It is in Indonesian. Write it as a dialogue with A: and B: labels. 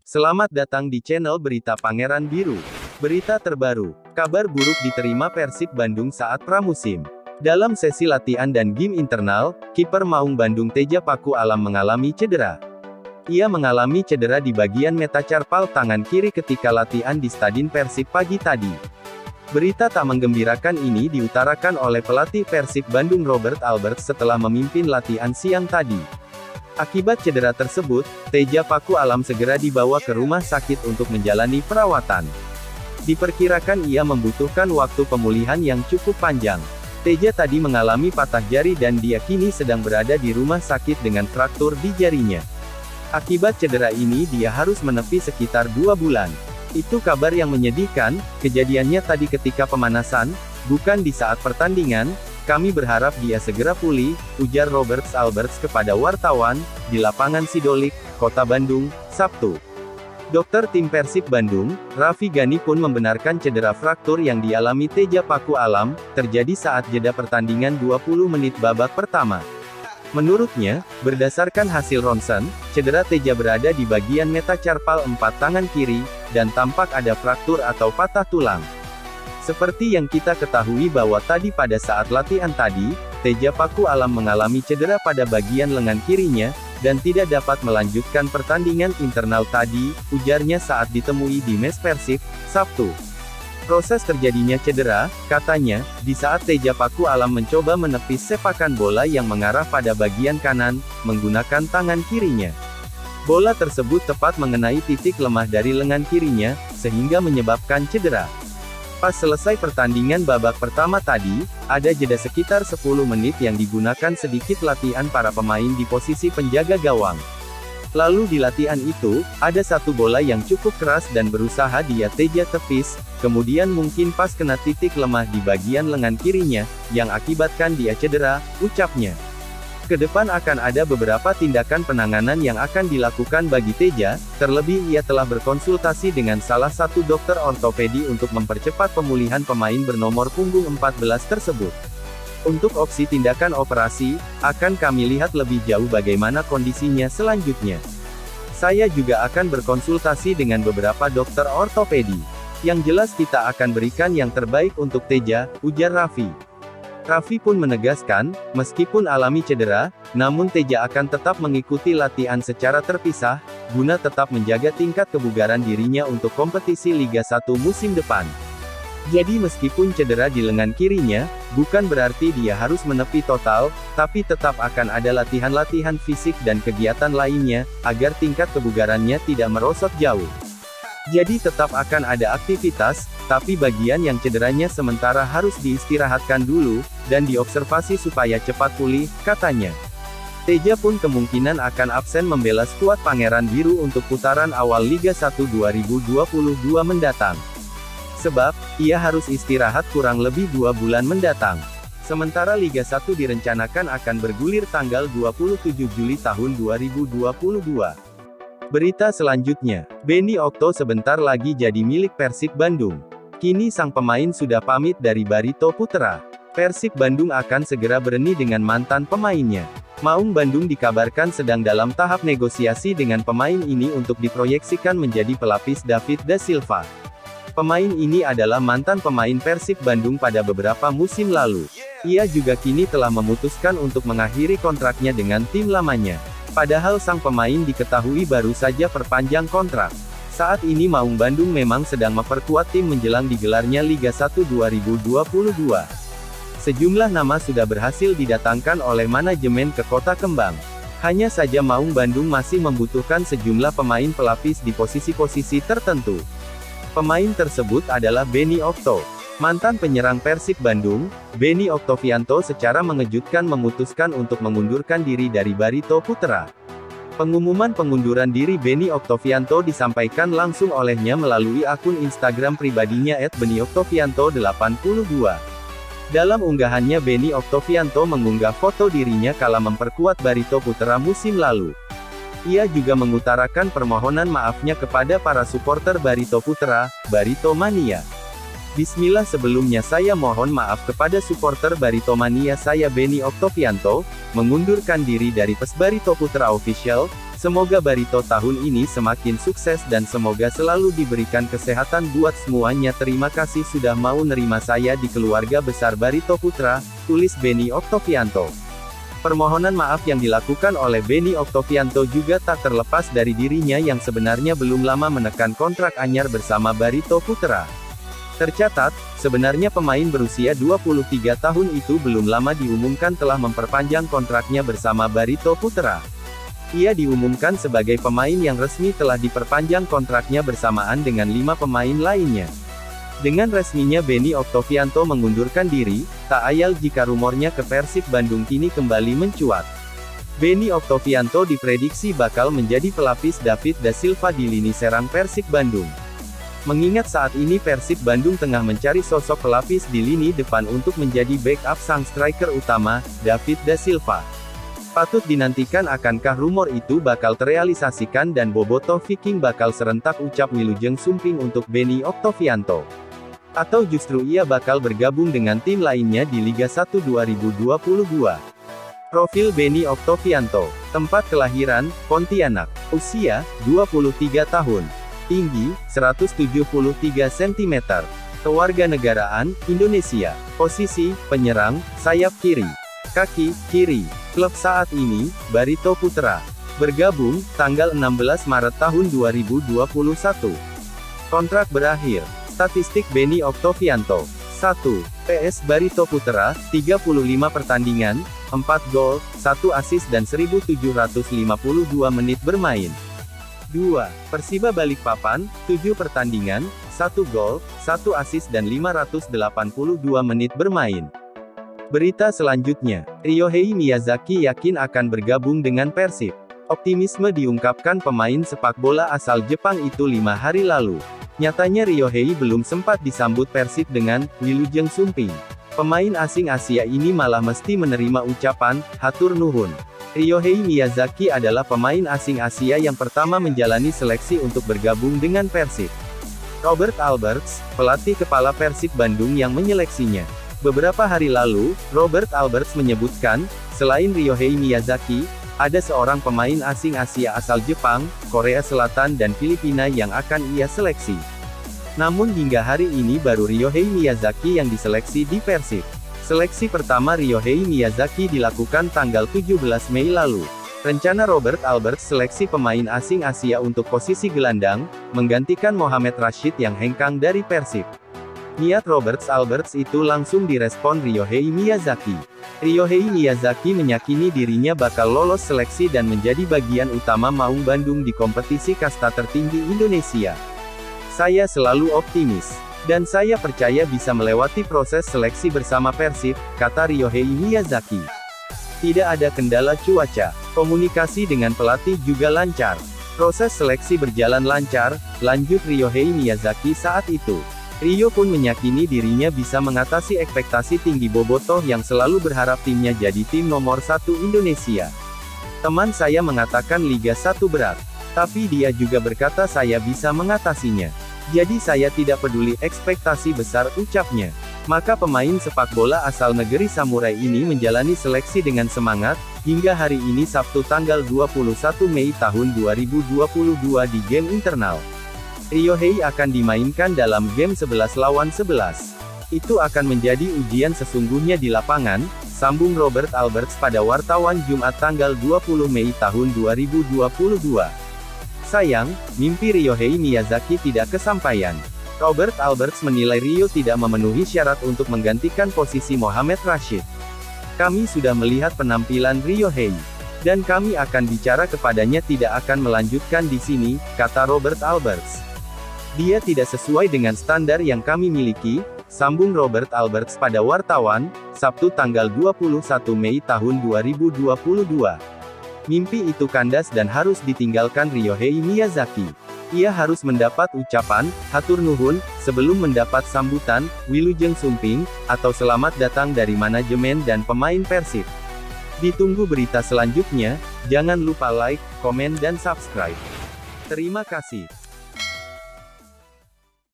A: Selamat datang di channel Berita Pangeran Biru. Berita terbaru, kabar buruk diterima Persib Bandung saat pramusim. Dalam sesi latihan dan game internal, kiper Maung Bandung Teja Paku Alam mengalami cedera. Ia mengalami cedera di bagian metacarpal tangan kiri ketika latihan di Stadion Persib pagi tadi. Berita tak menggembirakan ini diutarakan oleh pelatih Persib Bandung Robert Alberts setelah memimpin latihan siang tadi. Akibat cedera tersebut, Teja Paku Alam segera dibawa ke rumah sakit untuk menjalani perawatan. Diperkirakan ia membutuhkan waktu pemulihan yang cukup panjang. Teja tadi mengalami patah jari dan dia kini sedang berada di rumah sakit dengan fraktur di jarinya. Akibat cedera ini dia harus menepi sekitar 2 bulan. Itu kabar yang menyedihkan, kejadiannya tadi ketika pemanasan, bukan di saat pertandingan. Kami berharap dia segera pulih, ujar Robert Alberts kepada wartawan, di lapangan Sidolik, Kota Bandung, Sabtu. Dokter tim Persib Bandung, Raffi Gani pun membenarkan cedera fraktur yang dialami Teja Paku Alam, terjadi saat jeda pertandingan 20 menit babak pertama. Menurutnya, berdasarkan hasil ronsen, cedera Teja berada di bagian metacarpal 4 tangan kiri, dan tampak ada fraktur atau patah tulang. Seperti yang kita ketahui bahwa tadi pada saat latihan tadi, Teja Paku Alam mengalami cedera pada bagian lengan kirinya, dan tidak dapat melanjutkan pertandingan internal tadi, ujarnya saat ditemui di mes Persib, Sabtu. Proses terjadinya cedera, katanya, di saat Teja Paku Alam mencoba menepis sepakan bola yang mengarah pada bagian kanan, menggunakan tangan kirinya. Bola tersebut tepat mengenai titik lemah dari lengan kirinya, sehingga menyebabkan cedera. Pas selesai pertandingan babak pertama tadi, ada jeda sekitar 10 menit yang digunakan sedikit latihan para pemain di posisi penjaga gawang. Lalu di latihan itu, ada satu bola yang cukup keras dan berusaha dia Teja tepis, kemudian mungkin pas kena titik lemah di bagian lengan kirinya, yang akibatkan dia cedera, ucapnya. Kedepan akan ada beberapa tindakan penanganan yang akan dilakukan bagi Teja, terlebih ia telah berkonsultasi dengan salah satu dokter ortopedi untuk mempercepat pemulihan pemain bernomor punggung 14 tersebut. Untuk opsi tindakan operasi, akan kami lihat lebih jauh bagaimana kondisinya selanjutnya. Saya juga akan berkonsultasi dengan beberapa dokter ortopedi. Yang jelas kita akan berikan yang terbaik untuk Teja, ujar Raffi. Raffi pun menegaskan, meskipun alami cedera, namun Teja akan tetap mengikuti latihan secara terpisah, guna tetap menjaga tingkat kebugaran dirinya untuk kompetisi Liga 1 musim depan. Jadi meskipun cedera di lengan kirinya, bukan berarti dia harus menepi total, tapi tetap akan ada latihan-latihan fisik dan kegiatan lainnya, agar tingkat kebugarannya tidak merosot jauh. Jadi tetap akan ada aktivitas, tapi bagian yang cederanya sementara harus diistirahatkan dulu, dan diobservasi supaya cepat pulih, katanya. Teja pun kemungkinan akan absen membela skuad Pangeran Biru untuk putaran awal Liga 1 2022 mendatang. Sebab, ia harus istirahat kurang lebih 2 bulan mendatang. Sementara Liga 1 direncanakan akan bergulir tanggal 27 Juli tahun 2022. Berita selanjutnya, Benny Okto sebentar lagi jadi milik Persib Bandung. Kini sang pemain sudah pamit dari Barito Putra. Persib Bandung akan segera bereni dengan mantan pemainnya. Maung Bandung dikabarkan sedang dalam tahap negosiasi dengan pemain ini untuk diproyeksikan menjadi pelapis David da Silva. Pemain ini adalah mantan pemain Persib Bandung pada beberapa musim lalu. Ia juga kini telah memutuskan untuk mengakhiri kontraknya dengan tim lamanya. Padahal sang pemain diketahui baru saja perpanjang kontrak. Saat ini Maung Bandung memang sedang memperkuat tim menjelang digelarnya Liga 1 2022. Sejumlah nama sudah berhasil didatangkan oleh manajemen ke Kota Kembang. Hanya saja Maung Bandung masih membutuhkan sejumlah pemain pelapis di posisi-posisi tertentu. Pemain tersebut adalah Benny Okto. Mantan penyerang Persib Bandung, Benny Oktovianto secara mengejutkan memutuskan untuk mengundurkan diri dari Barito Putra. Pengumuman pengunduran diri Benny Oktovianto disampaikan langsung olehnya melalui akun Instagram pribadinya @bennyoktovianto82. Dalam unggahannya Benny Oktovianto mengunggah foto dirinya kala memperkuat Barito Putra musim lalu. Ia juga mengutarakan permohonan maafnya kepada para supporter Barito Putra, Barito Mania. Bismillah, sebelumnya saya mohon maaf kepada supporter Barito Mania. Saya Benny Oktovianto, mengundurkan diri dari PES Barito Putra Official. Semoga Barito tahun ini semakin sukses dan semoga selalu diberikan kesehatan buat semuanya. Terima kasih sudah mau nerima saya di keluarga besar Barito Putra, tulis Benny Oktovianto. Permohonan maaf yang dilakukan oleh Benny Oktovianto juga tak terlepas dari dirinya yang sebenarnya belum lama menekan kontrak anyar bersama Barito Putra. Tercatat, sebenarnya pemain berusia 23 tahun itu belum lama diumumkan telah memperpanjang kontraknya bersama Barito Putra. Ia diumumkan sebagai pemain yang resmi telah diperpanjang kontraknya bersamaan dengan 5 pemain lainnya. Dengan resminya Benny Oktovianto mengundurkan diri, tak ayal jika rumornya ke Persib Bandung kini kembali mencuat. Benny Oktovianto diprediksi bakal menjadi pelapis David da Silva di lini serang Persib Bandung. Mengingat saat ini Persib Bandung tengah mencari sosok pelapis di lini depan untuk menjadi backup sang striker utama, David da Silva. Patut dinantikan akankah rumor itu bakal terrealisasikan dan Bobotoh Viking bakal serentak ucap Wilujeng Sumping untuk Benny Oktovianto. Atau justru ia bakal bergabung dengan tim lainnya di Liga 1 2022. Profil Benny Oktovianto. Tempat kelahiran, Pontianak. Usia, 23 tahun. Tinggi, 173 cm. Kewarganegaraan, Indonesia. Posisi, penyerang, sayap kiri. Kaki kiri. Klub saat ini, Barito Putra. Bergabung, tanggal 16 Maret tahun 2021. Kontrak berakhir. Statistik Benny Oktovianto. 1. PS Barito Putra, 35 pertandingan, 4 gol, 1 assist dan 1752 menit bermain. 2. Persiba Balikpapan, 7 pertandingan, 1 gol, 1 assist dan 582 menit bermain. Berita selanjutnya, Ryohei Miyazaki yakin akan bergabung dengan Persib. Optimisme diungkapkan pemain sepak bola asal Jepang itu 5 hari lalu. Nyatanya Ryohei belum sempat disambut Persib dengan Wilujeng Sumping. Pemain asing Asia ini malah mesti menerima ucapan hatur nuhun. Ryohei Miyazaki adalah pemain asing Asia yang pertama menjalani seleksi untuk bergabung dengan Persib. Robert Alberts, pelatih kepala Persib Bandung yang menyeleksinya. Beberapa hari lalu, Robert Alberts menyebutkan, selain Ryohei Miyazaki, ada seorang pemain asing Asia asal Jepang, Korea Selatan dan Filipina yang akan ia seleksi. Namun hingga hari ini baru Ryohei Miyazaki yang diseleksi di Persib. Seleksi pertama Ryohei Miyazaki dilakukan tanggal 17 Mei lalu. Rencana Robert Alberts seleksi pemain asing Asia untuk posisi gelandang, menggantikan Mohamed Rashid yang hengkang dari Persib. Niat Robert Alberts itu langsung direspon Ryohei Miyazaki. Ryohei Miyazaki meyakini dirinya bakal lolos seleksi dan menjadi bagian utama Maung Bandung di kompetisi kasta tertinggi Indonesia. Saya selalu optimis. Dan saya percaya bisa melewati proses seleksi bersama Persib, kata Ryohei Miyazaki. Tidak ada kendala cuaca. Komunikasi dengan pelatih juga lancar. Proses seleksi berjalan lancar, lanjut Ryohei Miyazaki saat itu. Ryo pun meyakini dirinya bisa mengatasi ekspektasi tinggi Bobotoh yang selalu berharap timnya jadi tim nomor 1 Indonesia. Teman saya mengatakan Liga 1 berat. Tapi dia juga berkata saya bisa mengatasinya. Jadi saya tidak peduli ekspektasi besar, ucapnya. Maka pemain sepak bola asal negeri samurai ini menjalani seleksi dengan semangat, hingga hari ini Sabtu tanggal 21 Mei tahun 2022 di game internal. Ryohei akan dimainkan dalam game 11 lawan 11. Itu akan menjadi ujian sesungguhnya di lapangan, sambung Robert Alberts pada wartawan Jumat tanggal 20 Mei tahun 2022. Sayang, mimpi Ryohei Miyazaki tidak kesampaian. Robert Alberts menilai Ryo tidak memenuhi syarat untuk menggantikan posisi Mohamed Rashid. Kami sudah melihat penampilan Ryohei. Dan kami akan bicara kepadanya tidak akan melanjutkan di sini, kata Robert Alberts. Dia tidak sesuai dengan standar yang kami miliki, sambung Robert Alberts pada wartawan, Sabtu tanggal 21 Mei tahun 2022. Mimpi itu kandas dan harus ditinggalkan Ryohei Miyazaki. Ia harus mendapat ucapan, hatur nuhun, sebelum mendapat sambutan, Wilujeng Sumping, atau selamat datang dari manajemen dan pemain Persib. Ditunggu berita selanjutnya, jangan lupa like, komen dan subscribe. Terima kasih.